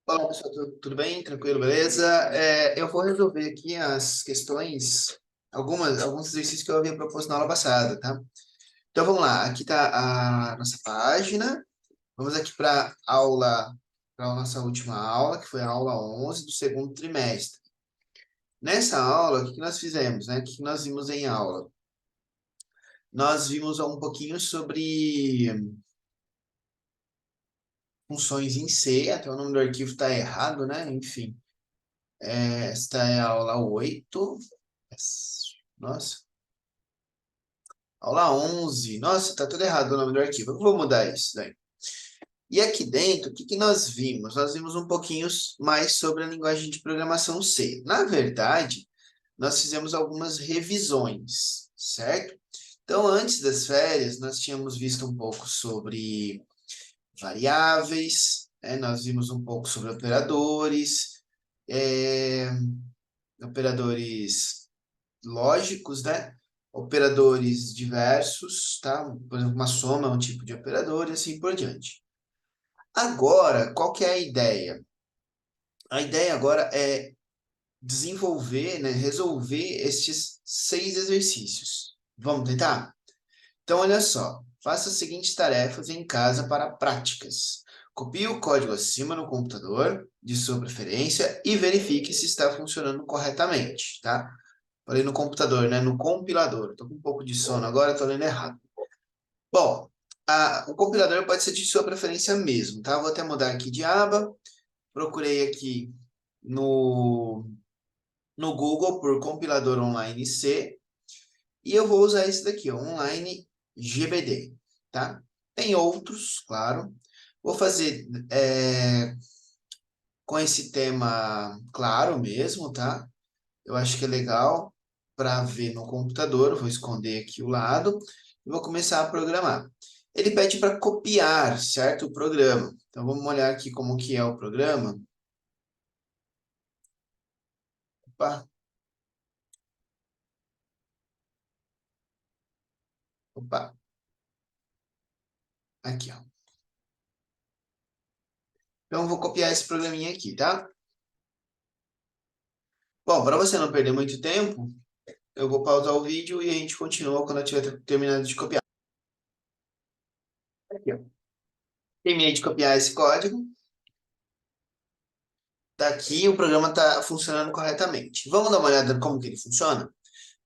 Olá, pessoal, tudo bem? Tranquilo, beleza? Eu vou resolver aqui as questões, alguns exercícios que eu havia proposto na aula passada, tá? Então vamos lá, aqui está a nossa página. Vamos aqui para a nossa última aula, que foi a aula 11 do segundo trimestre. Nessa aula, o que que nós fizemos, né? O que que nós vimos em aula? Nós vimos um pouquinho sobre funções em C, até o nome do arquivo está errado, né? Enfim. Esta é a aula 8. Nossa, aula 11. Nossa, tá tudo errado o nome do arquivo. Eu vou mudar isso daí. E aqui dentro, o que que nós vimos? Nós vimos um pouquinho mais sobre a linguagem de programação C. Na verdade, nós fizemos algumas revisões, certo? Então, antes das férias, nós tínhamos visto um pouco sobre variáveis, né? Nós vimos um pouco sobre operadores, é, operadores lógicos, né? Operadores diversos, tá? Por exemplo, uma soma é um tipo de operador e assim por diante. Agora, qual que é a ideia? A ideia agora é desenvolver, né, resolver estes 6 exercícios. Vamos tentar? Então, olha só. Faça as seguintes tarefas em casa para práticas. Copie o código acima no computador, de sua preferência, e verifique se está funcionando corretamente, tá? Falei no computador, né? No compilador. Estou com um pouco de sono agora, estou lendo errado. Bom, o compilador pode ser de sua preferência mesmo, tá? Vou até mudar aqui de aba. Procurei aqui no, no Google por compilador online C. E eu vou usar esse daqui, ó, online GBD, tá? Tem outros, claro. Vou fazer com esse tema claro mesmo, tá? Eu acho que é legal para ver no computador. Eu vou esconder aqui o lado e vou começar a programar. Ele pede para copiar, certo? O programa. Então vamos olhar aqui como que é o programa. Opa, opa, aqui, ó. Então eu vou copiar esse programinha aqui, tá? Bom, para você não perder muito tempo, eu vou pausar o vídeo e a gente continua quando eu tiver terminado de copiar. Aqui, ó. Terminei de copiar esse código. Tá aqui, o programa está funcionando corretamente. Vamos dar uma olhada em como que ele funciona?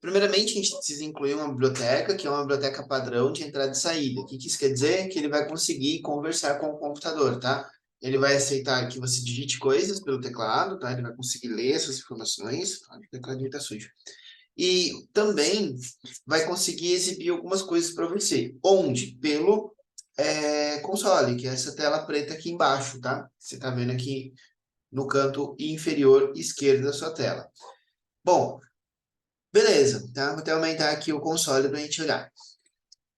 Primeiramente, a gente precisa incluir uma biblioteca, que é uma biblioteca padrão de entrada e saída. O que que isso quer dizer? Que ele vai conseguir conversar com o computador, tá? Ele vai aceitar que você digite coisas pelo teclado, tá? Ele vai conseguir ler essas informações. Ah, o tecladinho está sujo. E também vai conseguir exibir algumas coisas para você. Onde? Pelo console, que é essa tela preta aqui embaixo, tá? Você está vendo aqui no canto inferior esquerdo da sua tela. Bom, beleza, tá? Vou até aumentar aqui o console para a gente olhar.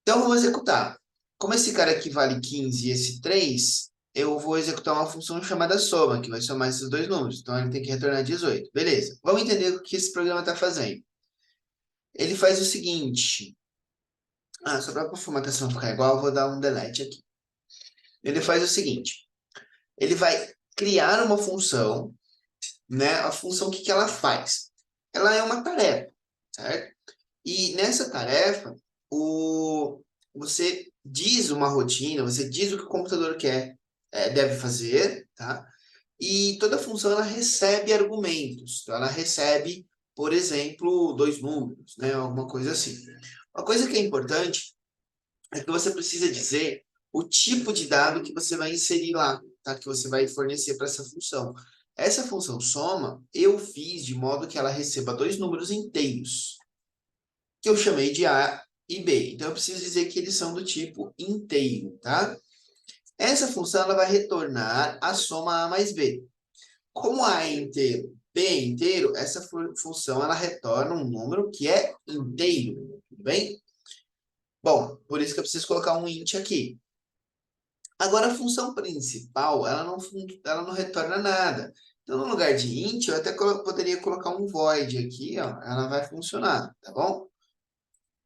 Então, vamos executar. Como esse cara aqui vale 15 e esse 3, eu vou executar uma função chamada soma, que vai somar esses dois números. Então, ele tem que retornar 18. Beleza. Vamos entender o que esse programa está fazendo. Ele faz o seguinte. Só para a formatação ficar igual, eu vou dar um delete aqui. Ele faz o seguinte. Ele vai criar uma função, né? A função, o que que ela faz? Ela é uma tarefa, certo? E nessa tarefa, você diz uma rotina, você diz o que o computador quer, deve fazer, tá? E toda função ela recebe argumentos. Então, ela recebe, por exemplo, dois números, né? Alguma coisa assim. Uma coisa que é importante é que você precisa dizer o tipo de dado que você vai inserir lá, tá? Que você vai fornecer para essa função. Essa função soma, eu fiz de modo que ela receba dois números inteiros, que eu chamei de A e B. Então, eu preciso dizer que eles são do tipo inteiro, tá? Essa função ela vai retornar a soma A mais B. Como A é inteiro, B é inteiro, essa função ela retorna um número que é inteiro, tudo bem? Bom, por isso que eu preciso colocar um int aqui. Agora, a função principal, ela não retorna nada. Então, no lugar de int, eu até poderia colocar um void aqui, ó, ela vai funcionar, tá bom?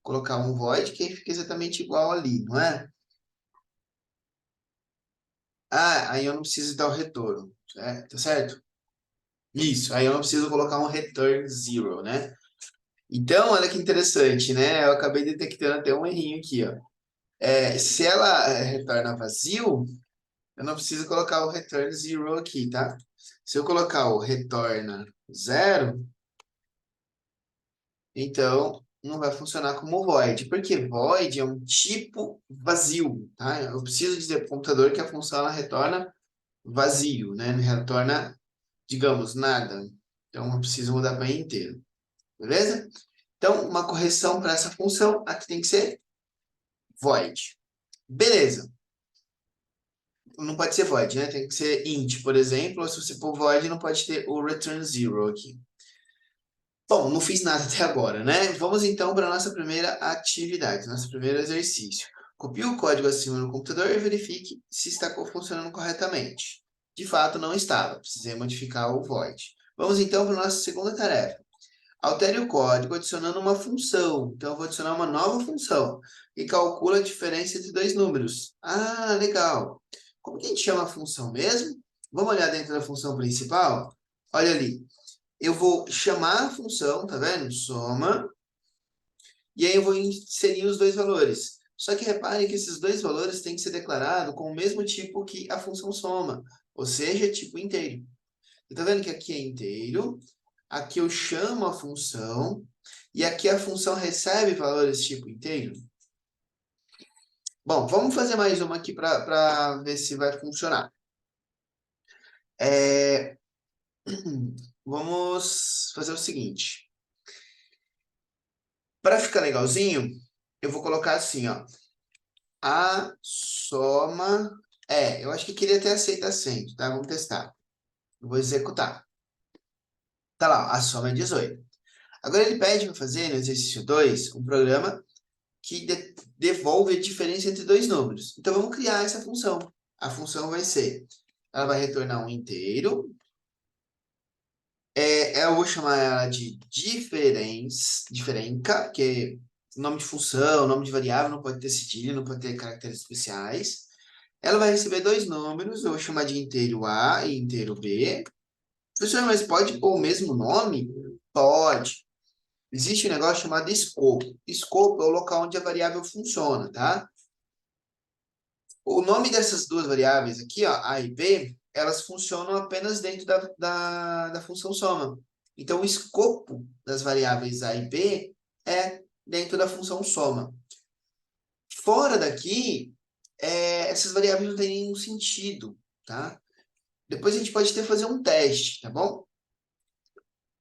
Colocar um void que aí fica exatamente igual ali, não é? Ah, aí eu não preciso dar o retorno, tá certo? Isso, aí eu não preciso colocar um return zero, né? Então, olha que interessante, né? Eu acabei detectando até um errinho aqui, ó. Se ela retorna vazio, eu não preciso colocar o return zero aqui, tá? Se eu colocar o retorna zero, então não vai funcionar como void, porque void é um tipo vazio, tá? Eu preciso dizer para o computador que a função ela retorna vazio, né? Não retorna, digamos, nada. Então eu preciso mudar para inteiro, beleza? Então, uma correção para essa função, aqui tem que ser void. Beleza. Não pode ser void, né? Tem que ser int, por exemplo, ou se você for void, não pode ter o return zero aqui. Bom, não fiz nada até agora, né? Vamos então para a nossa primeira atividade, nosso primeiro exercício. Copie o código acima no computador e verifique se está funcionando corretamente. De fato, não estava. Precisei modificar o void. Vamos então para a nossa segunda tarefa. Altere o código adicionando uma função. Então, eu vou adicionar uma nova função que calcula a diferença entre dois números. Ah, legal. Como que a gente chama a função mesmo? Vamos olhar dentro da função principal? Olha ali. Eu vou chamar a função, tá vendo? Soma. E aí eu vou inserir os dois valores. Só que repare que esses dois valores têm que ser declarados com o mesmo tipo que a função soma. Ou seja, tipo inteiro. Tá vendo que aqui é inteiro, aqui eu chamo a função, e aqui a função recebe valores tipo inteiro. Bom, vamos fazer mais uma aqui para ver se vai funcionar. É, Vamos fazer o seguinte. Para ficar legalzinho, eu vou colocar assim, ó. A soma... eu acho que queria ter aceito acento, tá? Vamos testar. Eu vou executar. Tá lá, a soma é 18. Agora ele pede para fazer, no exercício 2, um programa que devolve a diferença entre dois números. Então, vamos criar essa função. A função vai ser, ela vai retornar um inteiro. Eu vou chamar ela de diferenca, que é nome de função, nome de variável, não pode ter cedilha, não pode ter caracteres especiais. Ela vai receber dois números, eu vou chamar de inteiro A e inteiro B. Professor, mas pode pôr o mesmo nome? Pode. Existe um negócio chamado escopo. Escopo é o local onde a variável funciona, tá? O nome dessas duas variáveis aqui, ó, A e B, elas funcionam apenas dentro da função soma. Então, o escopo das variáveis A e B é dentro da função soma. Fora daqui, essas variáveis não têm nenhum sentido, tá? Depois a gente pode até fazer um teste, tá bom?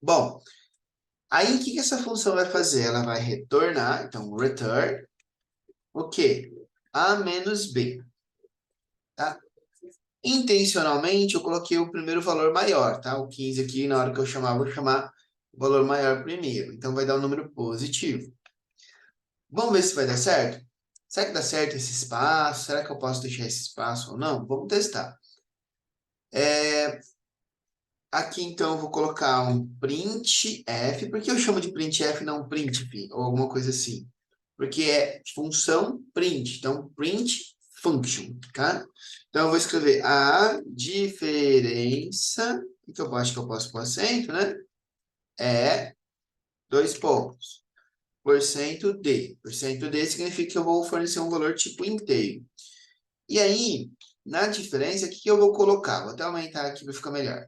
Bom, aí o que essa função vai fazer? Ela vai retornar, então, return, o quê? A menos B, tá? Intencionalmente, eu coloquei o primeiro valor maior, tá? O 15 aqui, na hora que eu chamar, vou chamar o valor maior primeiro. Então, vai dar um número positivo. Vamos ver se vai dar certo? Será que dá certo esse espaço? Será que eu posso deixar esse espaço ou não? Vamos testar. Aqui, então, eu vou colocar um printf. Por que eu chamo de printf e não printf? Ou alguma coisa assim? Porque é função print. Então, print function, tá? Então, eu vou escrever a diferença, que eu acho que eu posso pôr acento, né? É dois pontos. %d. %d significa que eu vou fornecer um valor tipo inteiro. E aí, na diferença, o que eu vou colocar? Vou até aumentar aqui para ficar melhor.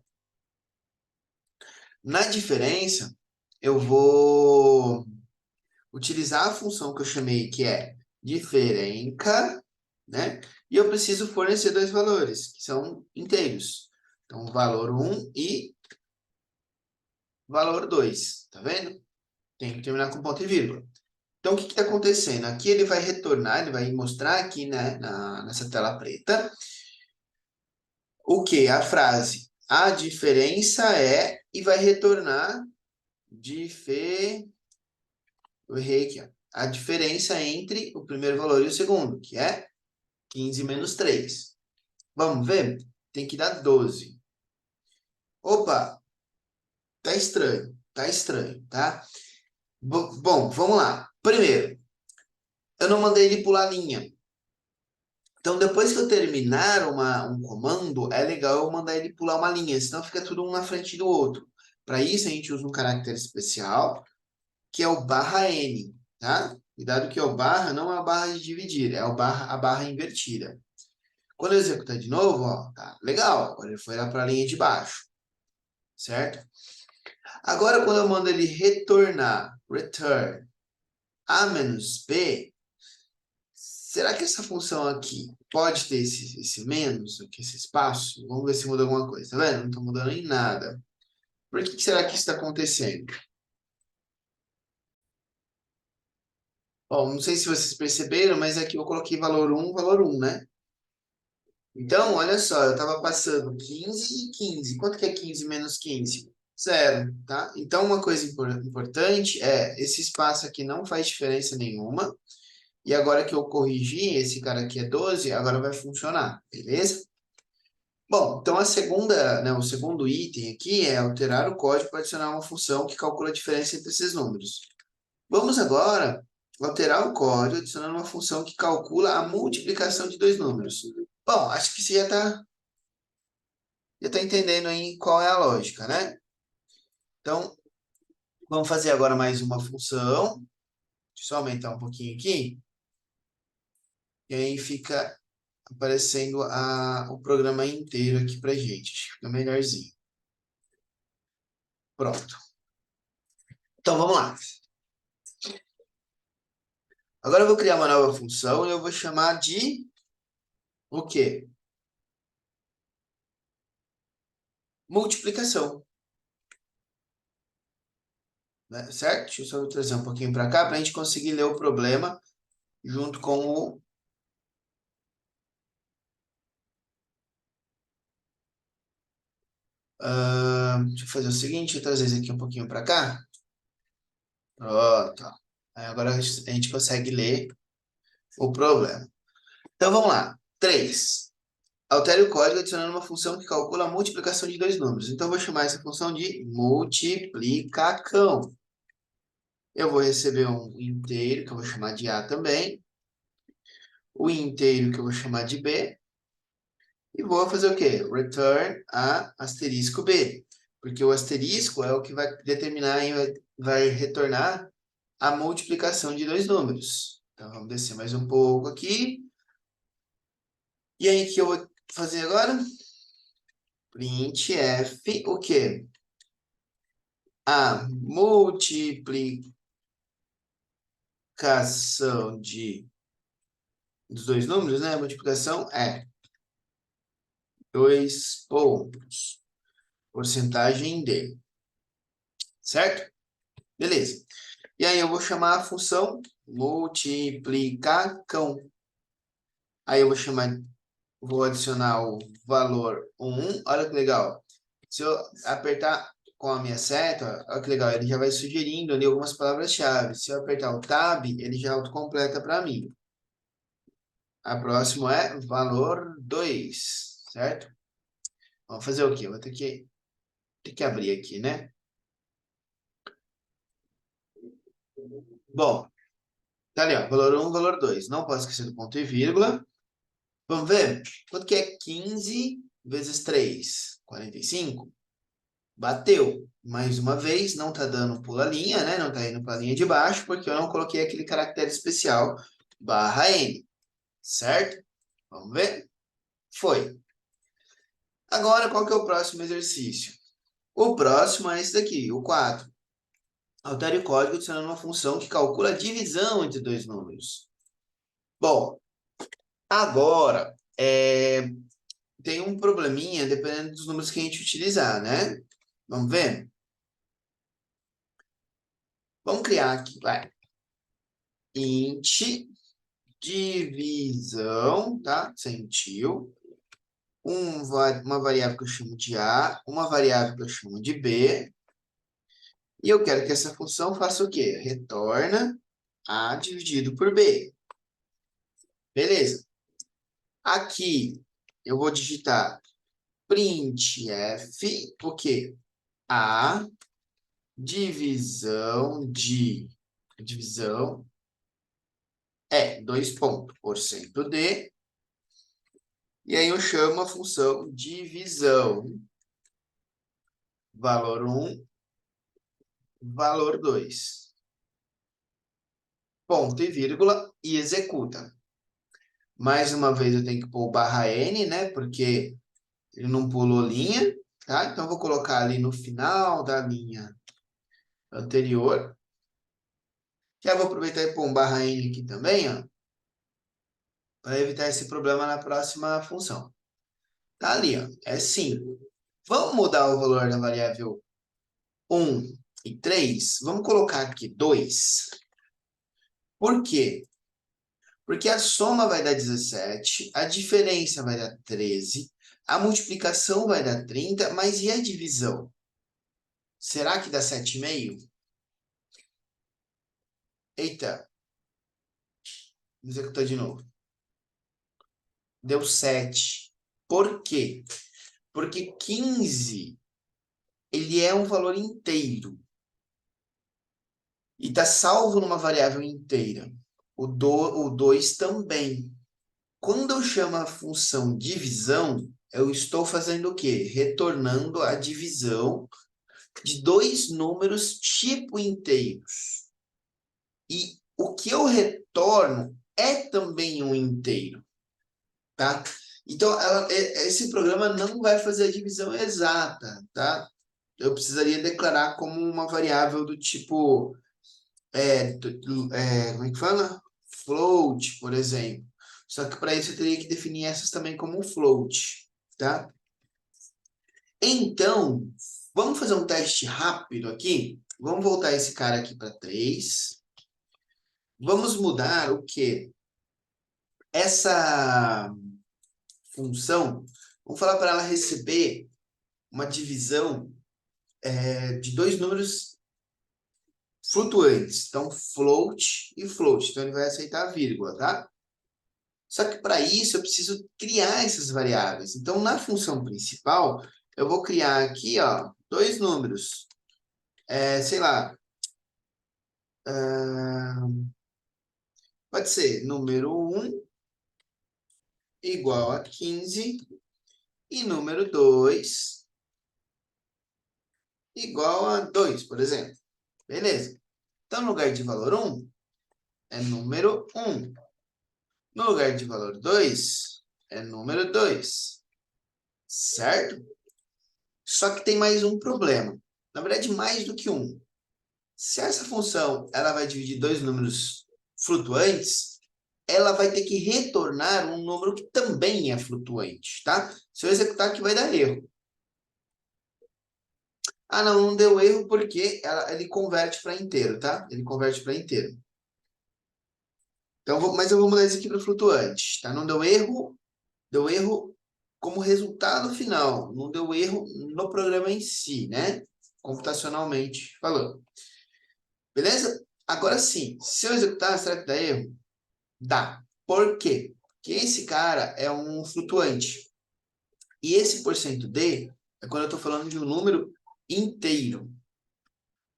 Na diferença, eu vou utilizar a função que eu chamei, que é diferenca, né? E eu preciso fornecer dois valores, que são inteiros. Então, valor 1 e valor 2, tá vendo? Tem que terminar com ponto e vírgula. Então, o que está acontecendo? Aqui ele vai retornar, ele vai mostrar aqui, né, nessa tela preta, o que? A frase. A diferença é, e vai retornar, eu errei aqui, ó. A diferença entre o primeiro valor e o segundo, que é 15 menos 3. Vamos ver? Tem que dar 12. Opa, tá estranho, tá? Bom, vamos lá. Primeiro, eu não mandei ele pular a linha. Então, depois que eu terminar um comando, é legal eu mandar ele pular uma linha, senão fica tudo um na frente do outro. Para isso, a gente usa um caractere especial, que é o barra N, tá? Cuidado que o barra não é a barra de dividir, é a barra invertida. Quando eu executar de novo, ó, tá legal, agora ele foi lá para a linha de baixo, certo? Agora, quando eu mando ele retornar, return, A menos B, será que essa função aqui pode ter esse menos, aqui, esse espaço? Vamos ver se muda alguma coisa, tá vendo? Não está mudando em nada. Por que será que isso está acontecendo? Bom, não sei se vocês perceberam, mas aqui eu coloquei valor 1, né? Então, olha só, eu estava passando 15 e 15. Quanto que é 15 menos 15? Zero, tá? Então, uma coisa importante é, esse espaço aqui não faz diferença nenhuma. E agora que eu corrigi, esse cara aqui é 12, agora vai funcionar, beleza? Bom, então o segundo item aqui é alterar o código para adicionar uma função que calcula a diferença entre esses números. Vamos agora alterar o código adicionando uma função que calcula a multiplicação de dois números. Bom, acho que você já tá entendendo aí qual é a lógica, né? Então, vamos fazer agora mais uma função. Deixa eu só aumentar um pouquinho aqui. E aí fica aparecendo o programa inteiro aqui pra gente. Acho que fica melhorzinho. Pronto. Então, vamos lá. Agora eu vou criar uma nova função e eu vou chamar de o quê? Multiplicação. Né? Certo? Deixa eu só trazer um pouquinho para cá para a gente conseguir ler o problema junto com o... deixa eu fazer o seguinte, deixa eu trazer isso aqui um pouquinho para cá. Pronto. Aí agora a gente consegue ler o problema. Então vamos lá. 3. Altere o código adicionando uma função que calcula a multiplicação de dois números. Então, eu vou chamar essa função de multiplicacão. Eu vou receber um inteiro, que eu vou chamar de A também. O inteiro, que eu vou chamar de B. E vou fazer o quê? Return a asterisco B. Porque o asterisco é o que vai determinar e vai retornar a multiplicação de dois números. Então, vamos descer mais um pouco aqui. E aí, o que eu vou fazer agora? Printf, o quê? A multiplicação dos dois números, né? A multiplicação é 2 pontos. Porcentagem de. Certo? Beleza. E aí eu vou chamar a função multiplicacão. Aí eu vou adicionar o valor 1. Olha que legal. Se eu apertar com a minha seta, olha que legal, ele já vai sugerindo ali algumas palavras-chave. Se eu apertar o Tab, ele já autocompleta para mim. A próxima é valor 2, certo? Vamos fazer o quê? Vou ter que abrir aqui, né? Bom, tá ali, ó, valor 1, valor 2. Não posso esquecer do ponto e vírgula. Vamos ver? Quanto que é 15 vezes 3? 45. Bateu. Mais uma vez, não tá dando pula-linha, né? Não tá indo para a linha de baixo, porque eu não coloquei aquele caractere especial barra N, certo? Vamos ver? Foi. Agora, qual que é o próximo exercício? O próximo é esse daqui, o 4. Altere o código adicionando uma função que calcula a divisão entre dois números. Bom, agora tem um probleminha dependendo dos números que a gente utilizar, né? Vamos ver? Vamos criar aqui, vai. Int divisão, tá? Sentiu. Uma variável que eu chamo de A, uma variável que eu chamo de B. E eu quero que essa função faça o quê? Retorna A dividido por B. Beleza. Aqui eu vou digitar printf, o quê? A divisão é 2 pontos, porcento de E aí eu chamo a função divisão. Valor 1, valor 2. Ponto e vírgula e executa. Mais uma vez eu tenho que pôr barra N, né? Porque ele não pulou linha, tá? Então eu vou colocar ali no final da linha anterior. Já vou aproveitar e pôr um barra N aqui também, ó, para evitar esse problema na próxima função. Tá ali, ó, é 5. Vamos mudar o valor da variável 1 e 3? Vamos colocar aqui 2. Por quê? Porque a soma vai dar 17, a diferença vai dar 13, a multiplicação vai dar 30, mas e a divisão? Será que dá 7,5? Eita, vou executar de novo. Deu 7. Por quê? Porque 15, ele é um valor inteiro. E está salvo numa variável inteira. O 2 também. Quando eu chamo a função divisão, eu estou fazendo o quê? Retornando a divisão de dois números tipo inteiros. E o que eu retorno é também um inteiro, tá? Então, esse programa não vai fazer a divisão exata, tá? Eu precisaria declarar como uma variável do tipo, como é que fala? Float, por exemplo. Só que para isso eu teria que definir essas também como um float, tá? Então, vamos fazer um teste rápido aqui. Vamos voltar esse cara aqui para 3. Vamos mudar o quê? Essa função, vamos falar para ela receber uma divisão de dois números flutuantes. Então, float e float. Então, ele vai aceitar a vírgula, tá? Só que para isso eu preciso criar essas variáveis. Então, na função principal, eu vou criar aqui, ó, dois números. Sei lá, pode ser número 1 igual a 15 e número 2 igual a 2, por exemplo. Beleza? Então, no lugar de valor 1, é número 1. No lugar de valor 2, é número 2. Certo? Só que tem mais um problema. Na verdade, mais do que um. Se essa função ela vai dividir dois números flutuantes, ela vai ter que retornar um número que também é flutuante, tá? Se eu executar aqui, vai dar erro. Ah, não deu erro porque ele converte para inteiro, tá? Ele converte para inteiro. Então, mas eu vou mudar isso aqui para flutuante, tá? Não deu erro como resultado final, não deu erro no programa em si, né? Computacionalmente falando. Beleza? Agora sim, se eu executar, será que dá erro? Dá. Por quê? Porque esse cara é um flutuante. E esse %d é quando eu estou falando de um número inteiro.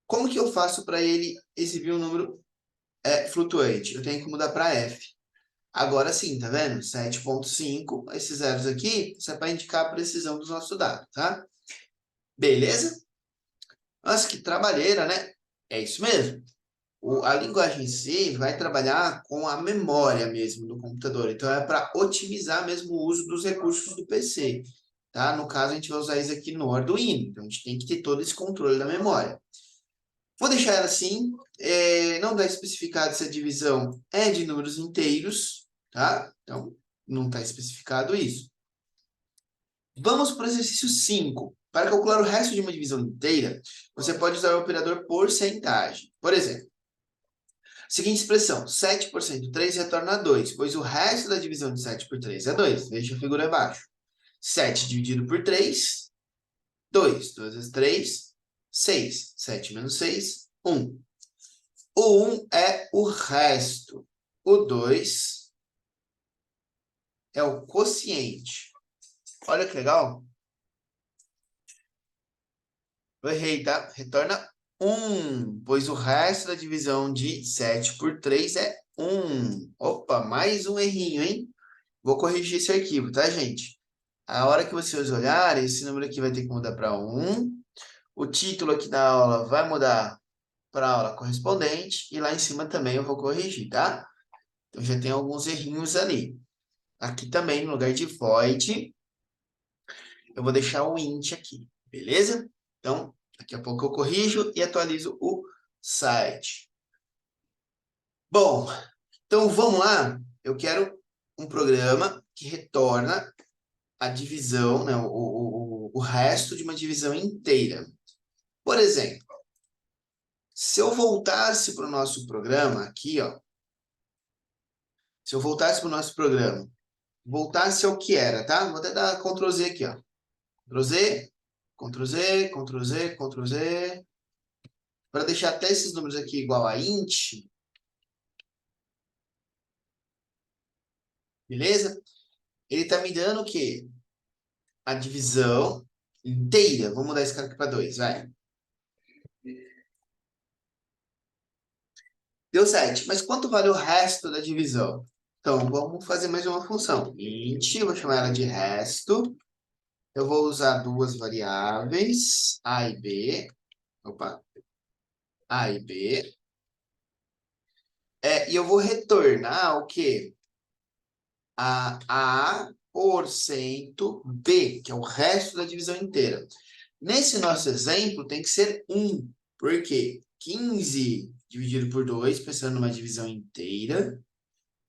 Como que eu faço para ele exibir um número flutuante? Eu tenho que mudar para f. Agora sim, tá vendo? 7,5, esses zeros aqui, isso é para indicar a precisão dos nossos dados, tá? Beleza? Nossa, que trabalheira, né? É isso mesmo. A linguagem em si vai trabalhar com a memória mesmo do computador. Então, é para otimizar mesmo o uso dos recursos do PC. Tá? No caso, a gente vai usar isso aqui no Arduino. Então, a gente tem que ter todo esse controle da memória. Vou deixar ela assim. Não está especificado se a divisão é de números inteiros. Tá? Então, não está especificado isso. Vamos para o exercício 5. Para calcular o resto de uma divisão inteira, você pode usar o operador porcentagem. Por exemplo, seguinte expressão, 7 por 103 retorna 2, pois o resto da divisão de 7 por 3 é 2. Veja a figura abaixo. 7 dividido por 3, 2. 2 vezes 3, 6. 7 menos 6, 1. O 1 é o resto. O 2 é o quociente. Olha que legal. Eu errei, tá? Retorna 1, pois o resto da divisão de 7 por 3 é 1. Opa, mais um errinho, hein? Vou corrigir esse arquivo, tá, gente? A hora que vocês olharem, esse número aqui vai ter que mudar para 1. O título aqui da aula vai mudar para a aula correspondente. E lá em cima também eu vou corrigir, tá? Então já tem alguns errinhos ali. Aqui também, no lugar de void, eu vou deixar o int aqui, beleza? Então, daqui a pouco eu corrijo e atualizo o site. Bom, então vamos lá. Eu quero um programa que retorna a divisão, né, o resto de uma divisão inteira. Por exemplo, se eu voltasse para o nosso programa aqui, ó, se eu voltasse para o nosso programa, voltasse ao que era, tá? Vou até dar Ctrl Z aqui, ó. Ctrl Z, Ctrl Z, Ctrl Z, Ctrl Z. Para deixar até esses números aqui igual a int, beleza? Ele está me dando o quê? A divisão inteira. Vamos mudar esse cara aqui para 2, vai. Deu 7. Mas quanto vale o resto da divisão? Então, vamos fazer mais uma função. Int, eu vou chamar ela de resto. Eu vou usar duas variáveis, A e B. Opa, A e B. E eu vou retornar o quê? A porcento B, que é o resto da divisão inteira. Nesse nosso exemplo, tem que ser 1. Por quê? 15 dividido por 2, pensando numa divisão inteira,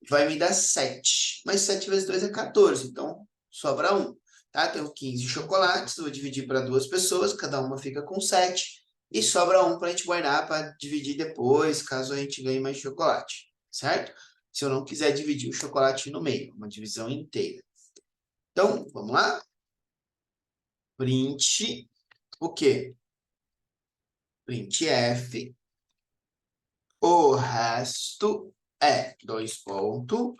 vai me dar 7. Mas 7 vezes 2 é 14, então sobra 1. Tá? Tenho 15 chocolates, vou dividir para duas pessoas, cada uma fica com 7. E sobra 1 para a gente guardar para dividir depois, caso a gente ganhe mais chocolate. Certo? Se eu não quiser dividir o chocolate no meio, uma divisão inteira. Então, vamos lá? Print o quê? Printf, o resto é 2 pontos,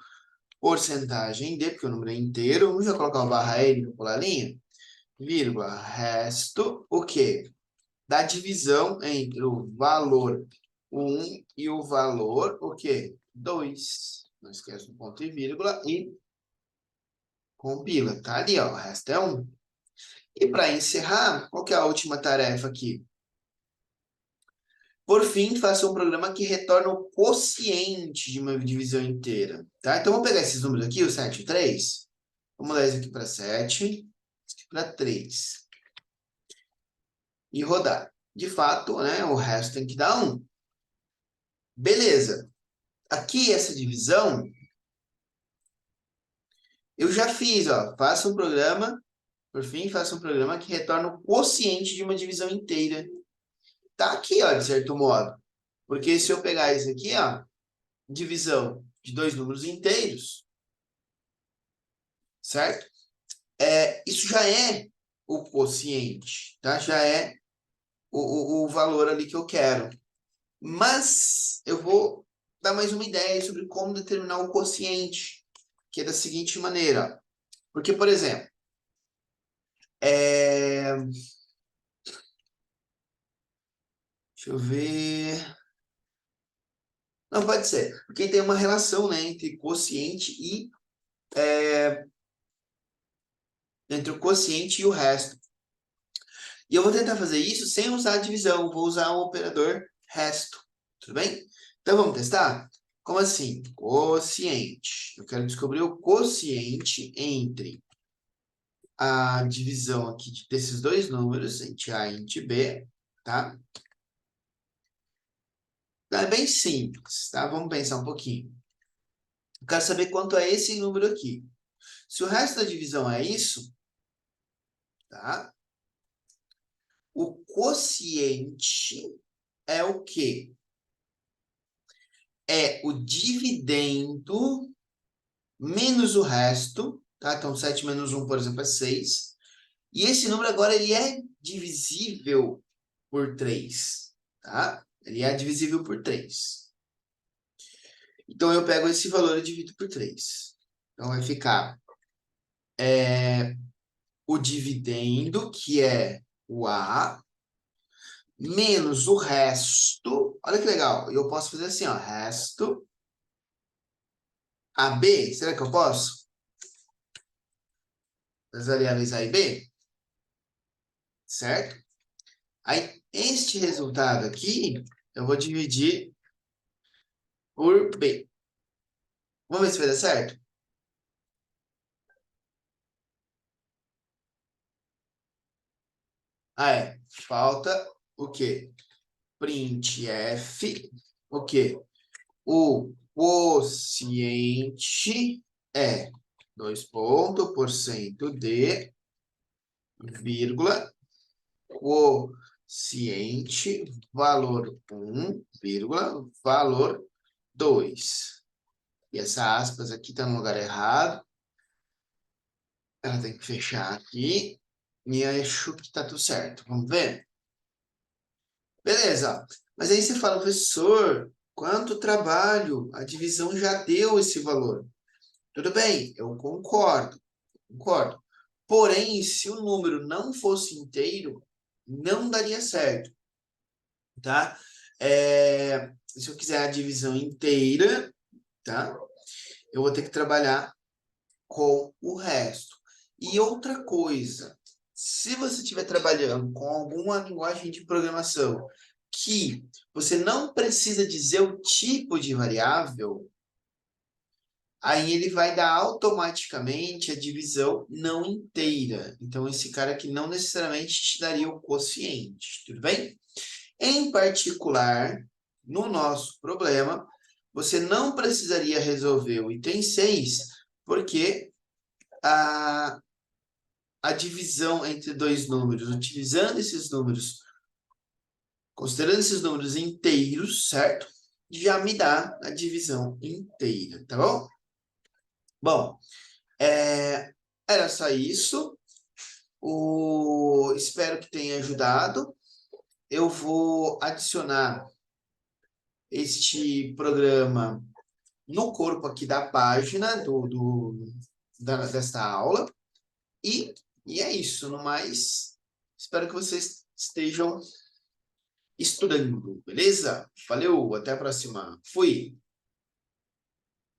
porcentagem D, porque o número é inteiro, vamos já colocar uma barra L no pular linha, vírgula, resto, o quê? Da divisão entre o valor 1 e o valor, o quê? 2. Não esquece do ponto e vírgula e compila. Tá ali, ó, o resto é 1. E para encerrar, qual que é a última tarefa aqui? Por fim, faça um programa que retorna o quociente de uma divisão inteira. Tá? Então, vamos pegar esses números aqui, o 7 e o 3. Vamos mudar isso aqui para 7, isso aqui para 3. E rodar. De fato, né, o resto tem que dar 1. Beleza. Aqui, essa divisão, eu já fiz. Ó. Faça um programa, por fim, faça um programa que retorna o quociente de uma divisão inteira. Tá aqui, ó, de certo modo. Porque se eu pegar isso aqui, ó, divisão de dois números inteiros, certo? Isso já é o quociente, tá? Já é o valor ali que eu quero. Mas eu vou dar mais uma ideia sobre como determinar o quociente, que é da seguinte maneira. Porque, por exemplo, deixa eu ver. Não, pode ser. Porque tem uma relação, né, entre quociente e entre o quociente e o resto. E eu vou tentar fazer isso sem usar a divisão, vou usar o operador resto, tudo bem? Então vamos testar? Como assim? Quociente. Eu quero descobrir o quociente entre a divisão aqui desses dois números, entre A e entre B, tá? Então, é bem simples, tá? Vamos pensar um pouquinho. Eu quero saber quanto é esse número aqui. Se o resto da divisão é isso, tá? O quociente é o quê? É o dividendo menos o resto, tá? Então, 7 menos 1, por exemplo, é 6. E esse número agora ele é divisível por 3, tá? Ele é divisível por 3. Então, eu pego esse valor e divido por 3. Então, vai ficar o dividendo, que é o A, menos o resto. Olha que legal. Eu posso fazer assim, ó, resto AB. Será que eu posso? das variáveis A e B, certo? Aí, este resultado aqui, eu vou dividir por B. Vamos ver se vai dar certo? Ah, é. Falta o quê? Printf, o quê? O quociente é 2 ponto por cento de, vírgula, quociente, valor 1, vírgula, valor 2. E essa aspas aqui está no lugar errado. Ela tem que fechar aqui. E acho que está tudo certo. Vamos ver? Beleza. Mas aí você fala, professor, quanto trabalho? A divisão já deu esse valor. Tudo bem, eu concordo, concordo. Porém, se o número não fosse inteiro, não daria certo, tá? Se eu quiser a divisão inteira, tá? Eu vou ter que trabalhar com o resto. E outra coisa, se você estiver trabalhando com alguma linguagem de programação que você não precisa dizer o tipo de variável, aí ele vai dar automaticamente a divisão não inteira. Então, esse cara aqui não necessariamente te daria o quociente, tudo bem? Em particular, no nosso problema, você não precisaria resolver o item 6, porque a, a divisão entre dois números, utilizando esses números, considerando esses números inteiros, certo? Já me dá a divisão inteira, tá bom? Bom, era só isso. Espero que tenha ajudado. Eu vou adicionar este programa no corpo aqui da página desta aula. E é isso. No mais, espero que vocês estejam estudando, beleza? Valeu, até a próxima. Fui!